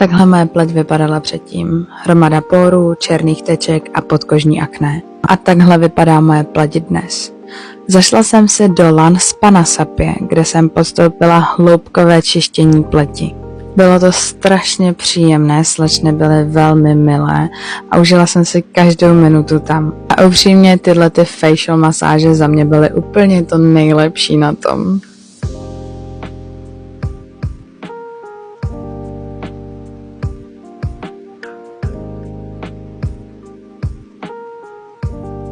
Takhle moje pleť vypadala předtím. Hromada porů, černých teček a podkožní akné. A takhle vypadá moje pleť dnes. Zašla jsem si do LAN Spa na Sapě, kde jsem podstoupila hloubkové čištění pleti. Bylo to strašně příjemné, slečny byly velmi milé a užila jsem si každou minutu tam. A upřímně tyhle facial masáže za mě byly úplně to nejlepší na tom.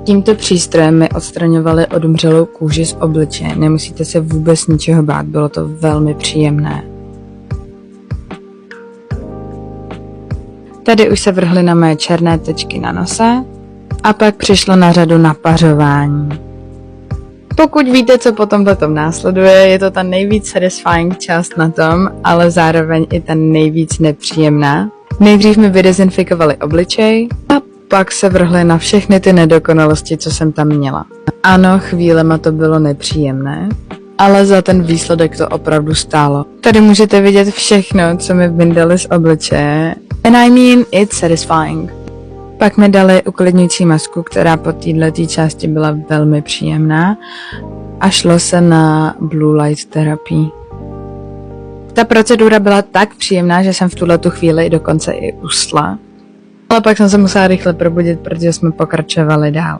Tímto přístrojem mi odstraňovali odumřelou kůži z obličeje, nemusíte se vůbec ničeho bát, bylo to velmi příjemné. Tady už se vrhly na moje černé tečky na nose a pak přišlo na řadu napařování. Pokud víte, co po tomhletom následuje, je to ta nejvíc satisfying část na tom, ale zároveň i ta nejvíc nepříjemná. Nejdřív mi vydezinfikovali obličej a pak se vrhli na všechny ty nedokonalosti, co jsem tam měla. Ano, chvílema to bylo nepříjemné, ale za ten výsledek to opravdu stálo. Tady můžete vidět všechno, co mi vyndali z obličeje. And I mean, it's satisfying. Pak mi dali uklidňující masku, která po této části byla velmi příjemná a šlo se na Blue Light terapii. Ta procedura byla tak příjemná, že jsem v tuhletu chvíli dokonce i usla. Ale pak jsem se musela rychle probudit, protože jsme pokračovali dál.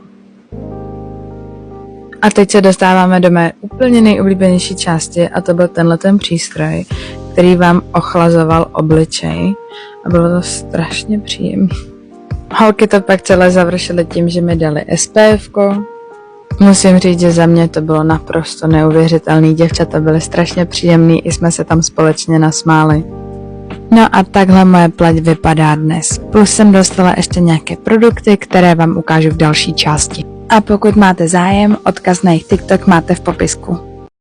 A teď se dostáváme do mé úplně nejoblíbenější části a to byl tenhleten přístroj, který vám ochlazoval obličej a bylo to strašně příjemné. Holky to pak celé završily tím, že mi dali SPF-ko. Musím říct, že za mě to bylo naprosto neuvěřitelný, děvčata byly strašně příjemný, i jsme se tam společně nasmáli. No a takhle moje pleť vypadá dnes. Plus jsem dostala ještě nějaké produkty, které vám ukážu v další části. A pokud máte zájem, odkaz na jejich TikTok máte v popisku.